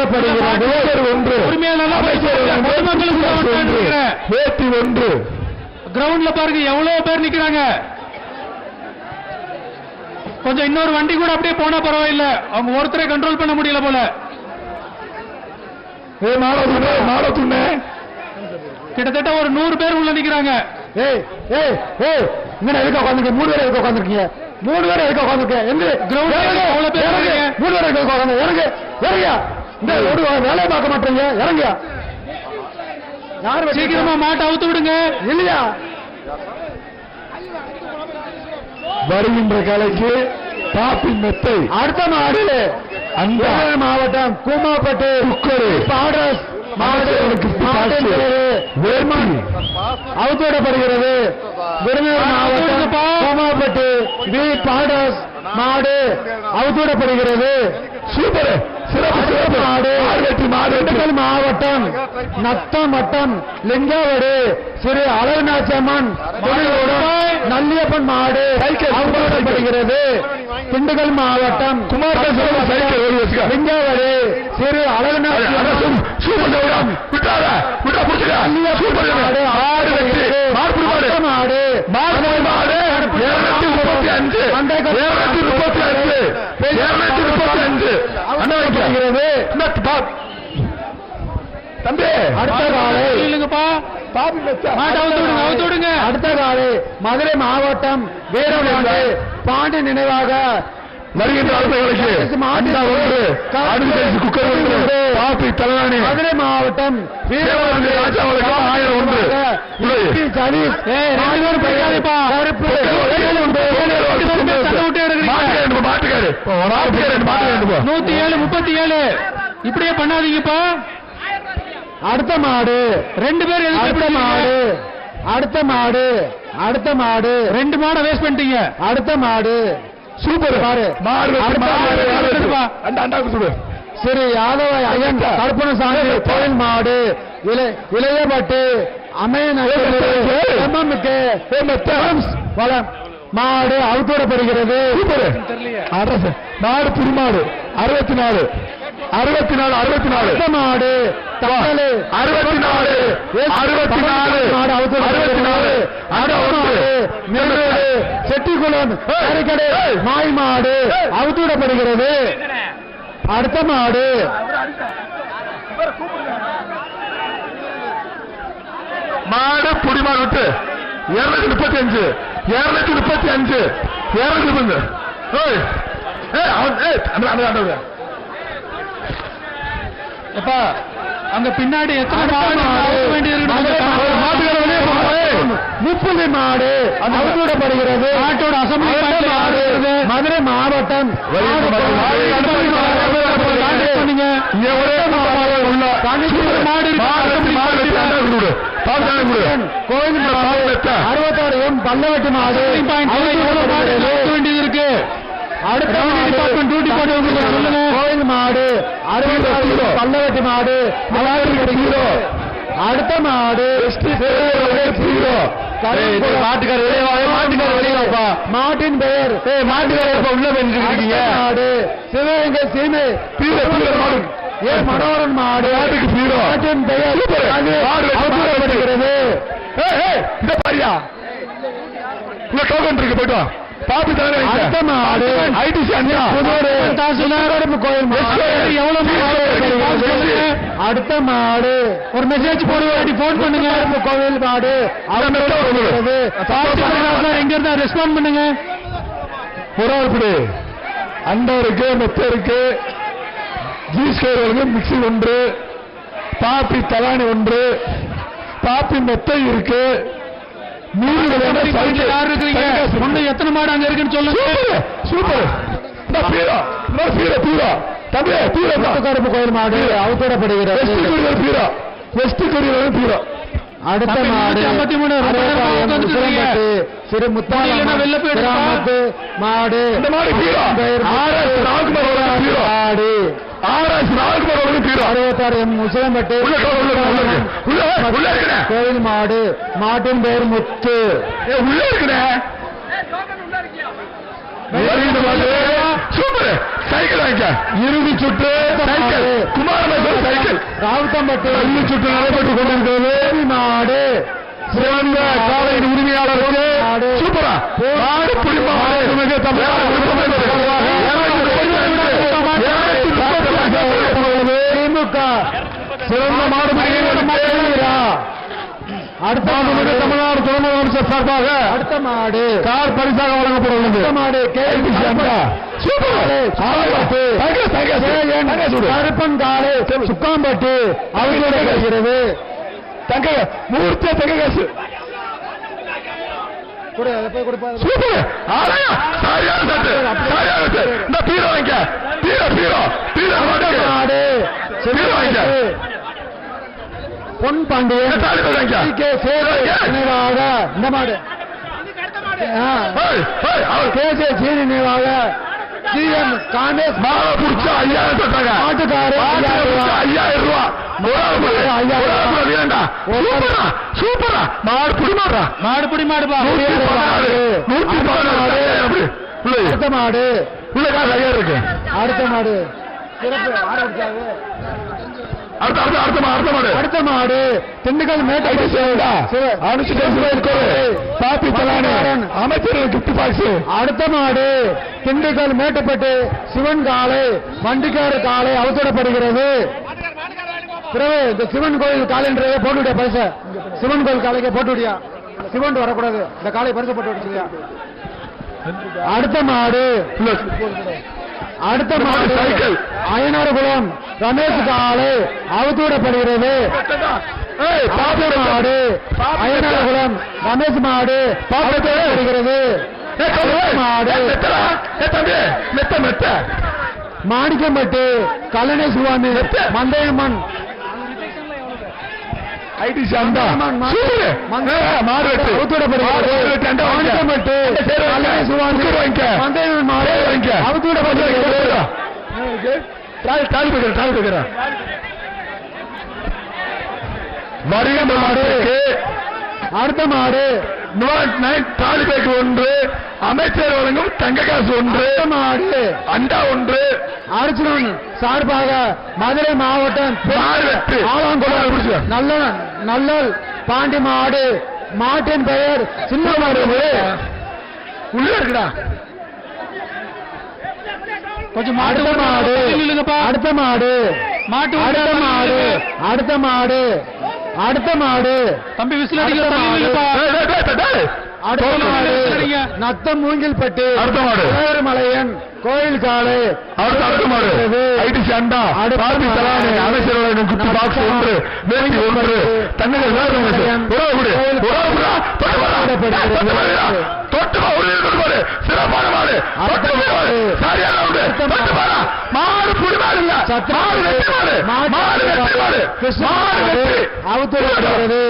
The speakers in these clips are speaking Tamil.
அவுத்தோடப்படுகிறது. வேட்டி ஒன்று. கிரவுண்ட்ல பாருங்க எவ்வளவு பேர் நிக்கிறாங்க. கொஞ்சம் இன்னொரு வண்டி கூட அப்படியே போனா பரவாயில்ல, அவங்க ஒருத்தரை கண்ட்ரோல் பண்ண முடியல போல. கிட்டத்தட்ட ஒரு 100 பேர் உள்ள நிக்கிறாங்க. எதுக்கு உட்காந்துருக்கீங்க? 3 பேர் எதுக்கு உட்காந்துருக்கீங்க? 3 பேர் எதுக்கு உட்காந்துருக்கீங்க? வேலையை பார்க்க மாட்டீங்க, இறங்க. யாரும் சீக்கிரமா மாட்டை அவுத்து விடுங்க. இல்லையா வருகின்ற கலைக்கு பாப்பி மெத்தை. அடுத்த மாடு அந்த மாவட்டம் கூமாப்பட்டு பாடஸ் அவுத்தோடப்படுகிறது. விருதுநகர் மாவட்டம் கூமாப்பட்டு வி பாடஸ் மாடு அவுத்தோடப்படுகிறது. சூப்பர் சிறப்பு சிறப்பு மாடு. திண்டுக்கல் மாவட்டம் நத்தம் வட்டம் லிங்காவடு ஸ்ரீ அழகுநாச்சம்மன் நல்லியப்பன் மாடு அவுத்தோடப்படுகிறது. திண்டுக்கல் மாவட்டம் லிங்காவடு ஸ்ரீ அழகுநாச்சம்மன் அடுத்த காலை மதுரை மாவட்டம் வீரவாண்டி பாண்டி நினைவாக வருகின்ற மதுரை மாவட்டம் வீரவாண்டி மாட்டுக்காரு 107-37 இப்படியே பண்ணாதீங்கப்பா. அடுத்த மாடு 2 பேர். அடுத்த மாடு 2 மாடை வேஸ்ட் பண்ணிட்டீங்க. அடுத்த மாடு சூப்பர் பாரு. சரி யாதவ ஐயன் கருப்பணசாமி கோயில் மாடு இளையப்பட்டு வளம் மாடு அவுத்தோடப்படுகிறது. அரசு மாடு புதுமாடு 64 மாடு 64 செட்டிக்குளம் மாய் மாடு அவுத்தோடப்படுகிறது. அடுத்த மாடு மாடு புடிமாடு விட்டு 235 அங்க பின்னாடி எத்தனை முப்பது மாடு அவுத்தோடப்படுகிறது. நாட்டோட அசம்பிளி மாடு மதுரை மாவட்டம் கோயில் 66 எம் பல்லவட்டி மாடு வேண்டியது இருக்கு. அடுத்த டியூட்டி போட்டு சொல்லுங்க. கோயில் மாடு 66 பல்லவட்டி மாடு. அடுத்த மாடு மாட்டின் பெயர் உள்ள பெற்றிருக்கீங்க. மாடு சிவகங்கை சீமை மனோரன் மாடு. மாட்டின் பெயர் டோக்கன் இருக்கு போயிட்டு அடுத்த மாடு அடுத்த மாடு ஒரு மெசேஜ் போடுவாடி போன் பண்ணுங்க. கோவில் மாடு எங்க இருந்தா ரெஸ்பாண்ட் பண்ணுங்க. புறாப்படி அண்டா இருக்கு, மெத்த இருக்கு, ஜீஸ்கர் மிக்சி 1, பாப்பி தலானி 1, பாப்பி மெத்தை இருக்கு. யாரு இருக்கீங்க? எத்தனை மாடு அங்க இருக்குன்னு சொல்லுங்க. சூப்பர் கருப்பு கோயில் மாடு அவுத்தோடப்படுகிறது. அடுத்த மாடு 53 சிறு முத்தாலத்து மாடு முசலம்பட்டு கோயில் மாடு. மாட்டின் பெயர் முத்து. சூப்பர் சைக்கிள் வாங்க இறுதி சுற்று சைக்கிள் குமாரமேஸ்வரன் சைக்கிள் ராவுத்தம்பட்டு இறுதி சுற்று நடைபெற்றுக் கொண்டிருக்கிறது மாடு சிறந்த காலையின் உரிமையாளருக்கு சூப்பரா மாடு புடிமா திமுக சிறந்த மாடு அடுத்த தமிழ்நாடு துணை அமைச்சர் சார்பாக அடுத்த மாடு கார் பரிசாக வழங்கப்பட உள்ளது அடுத்த மாடு கருப்பன் காடு சுக்காம்பட்டு அவர்களோட கிடைக்கிறது தங்க மூர்த்த தங்க காசு சூப்பர் ஆலயா சரியான சட்டு சரியான சட்டு இந்த பீரோ வாங்க பீரோ மாடு பீரோ வாங்க பொன் பாண்டியன் நினைவாக இந்த மாடு கேஜே நினைவாக ஜிஎம் காங்கிரஸ் மாலை பிடிச்சா 5000 தட்டாங்க மாட்டுக்காரு 5000 ரூபா சூப்பரா மாடு புடிமாடுறா மாடு புடி மாடுப்பா 116 அடுத்த மாடு உள்ள காசு 5000 இருக்கு அடுத்த மாடு சிறப்பு ஆரம்பிச்சாரு அடுத்த மாடு அடுத்த மாடு திண்டுக்கல் மேட்டை பாப்பி தலான அமைச்சர்கள் கிஃப்ட் பாக்ஸ் அடுத்த மாடு திண்டுக்கல் மேட்டுப்பட்டு சிவன் காலை வண்டிக்கார காலை அவசரப்படுகிறது பிறகு இந்த சிவன் கோயில் காலைன்றதை போட்டுவிடியா பரிசு சிவன் கோயில் காலைக்கு போட்டுவிடியா சிவன் வரக்கூடாது இந்த காலை பரிசு போட்டு விடுச்சியா அடுத்த மாடு சைக்கிள் அயனார்குளம் ரமேஷ் காலை அவுத்தூடப்படுகிறது மாடு அயனார்குளம் ரமேஷ் மாடு பாப்படுகிறது மாடு மாணிக்கம்பட்டு கல்லணை சுவாமி மந்தையம்மன் ஐடி சாந்தா மாடு மாணிக்கம்பட்டு கல்லணை சுவாமி மந்தையம்மன் மாடு அவுத்தூடப்படுகிறது அடுத்த மாடு தாலிபேக்கு 1 அமைச்சர் வழங்கும் தங்க காசு 1 மாடு அண்டா 1 அர்ஜுனன் சார்பாக மதுரை மாவட்டம் நல்லல் பாண்டி மாடு மாட்டின் பெயர் சின்ன மாடு உள்ள இருக்குடா கொஞ்சம் அடுத்த மாடு அடுத்த மாடு அடுத்த மாடு அடுத்த மாடு தம்பி விசில் அடிக்க அடுத்த மாடு நத்தம் மூங்கில்பட்டு அடுத்த மாடு மலையன் கோயில் காலை அடுத்த மாடு ஐடி சாண்டா பாபி தலானே அமைச்சர் வழங்கும் குட்டி பாக்ஸ் 1 வேட்டி 1 தங்கங்கள் சிறப்பான மாடு மாடு புடிமாடு இல்ல அவுத்துறது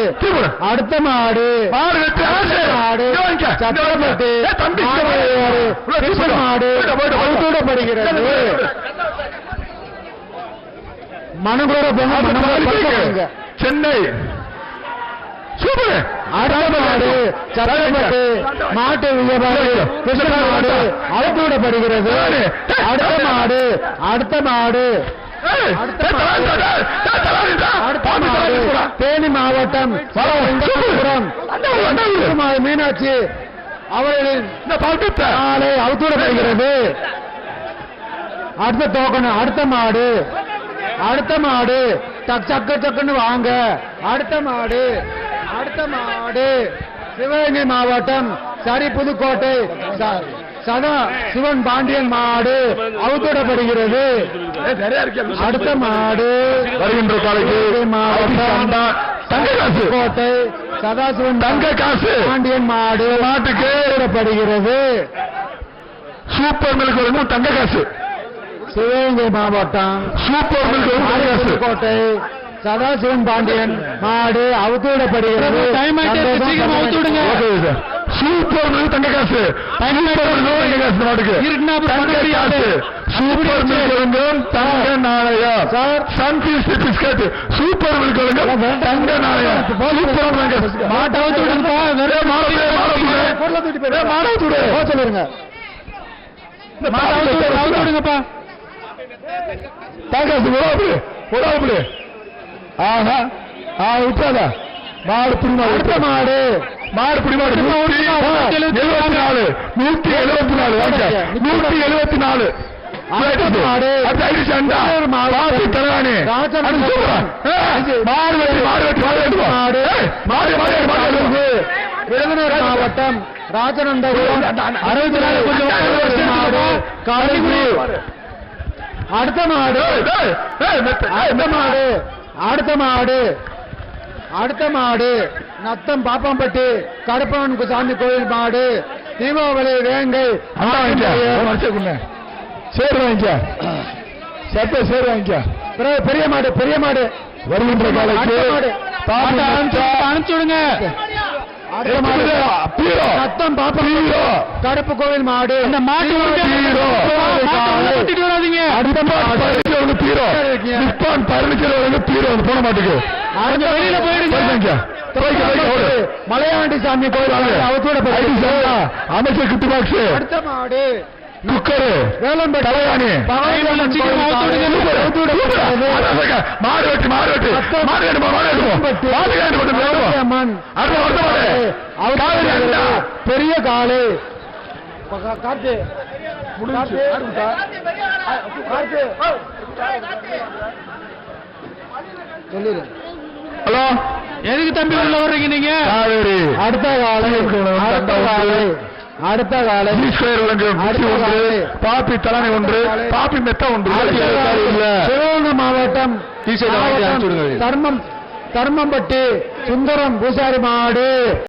அடுத்த மாடு சத்திரப்பட்டு மாடு அவுத்தூடப்படுகிறது மனகுளோட சென்னை அடுத்த மாடு சத்திரப்பட்டு மாட்டு வியாபாரி கிருஷ்ணமாடு அவுத்தூடப்படுகிறது அடுத்த மாடு தேனி மாவட்டம் மீனாட்சி அவர்களின் ஆலை அவுத்தூடப்படுகிறது அடுத்த டோக்கன் அடுத்த மாடு சக்குன்னு வாங்க அடுத்த மாடு சிவகங்கை மாவட்டம் சரி புதுக்கோட்டை சதா சிவன் பாண்டியன் மாடு அவுத்தூடப்படுகிறது அடுத்த மாடு வருகின்ற மாவட்டம் கோட்டை சதாசிவன் தங்க காசு பாண்டியன் மாடு மாட்டுக்கு விடப்படுகிறது சூப்பர் மில்க் வழங்கும் தங்க காசு சிவகங்கை மாவட்டம் சூப்பர் மில்க் கோட்டை சதாசிவன் பாண்டியன் மாடு அவுத்தூடப்படுகிறது சூப்பர் மில்க் தங்க காசு மாட்டுக்கு சூப்பர் மில்க் வழங்கும் தங்க நாணயம் சன் பிஸ்கட் சூப்பர் மில்க் வழங்கும் தங்க நாணயம் மாட்டை அவுத்தூடுங்கப்பா சொல்லுங்க மாடு அவுத்து விடுங்கப்பா. தாக்காசு ஒரு ஆஹா விட்டாத மாடு பிடிமாடு. அடுத்த மாடு பிடிமாடு 174 174 விருதுநகர் மாவட்டம் ராஜநந்தபுரம் 64 அடுத்த மாடு நத்தம் பாப்பாம்பட்டி கருப்பன் சாமி கோயில் மாடு தீபாவளி வேங்கை சேர் வாங்கிக்க சட்ட சேர் வாங்கிக்க. பெரிய மாடு வருகின்ற காலைக்கு அனுப்பிச்சு விடுங்க. நத்தம் பாப்பம் கருப்பு கோவில் மாடு இந்த மாட்டு வராதீங்க. போன மாட்டுக்கு வெளியில போயிடுங்க. மலையாண்டி சாமி கோயில் அமைச்சர் கிட்டு பாக்ஸ். அடுத்த மாடு குக்கரு வேலம்பேட்டை தலையாணி பெரிய காலை சொல்லிடு. ஹலோ எதுக்கு தம்பி உள்ள வர்றீங்க நீங்க? அடுத்த காலை பாப்பி தலைமை ஒன்று பாப்பி மெத்த ஒன்று. சிவகங்கை மாவட்டம் தர்மம்பட்டி சுந்தரம் பூசாரி மாடு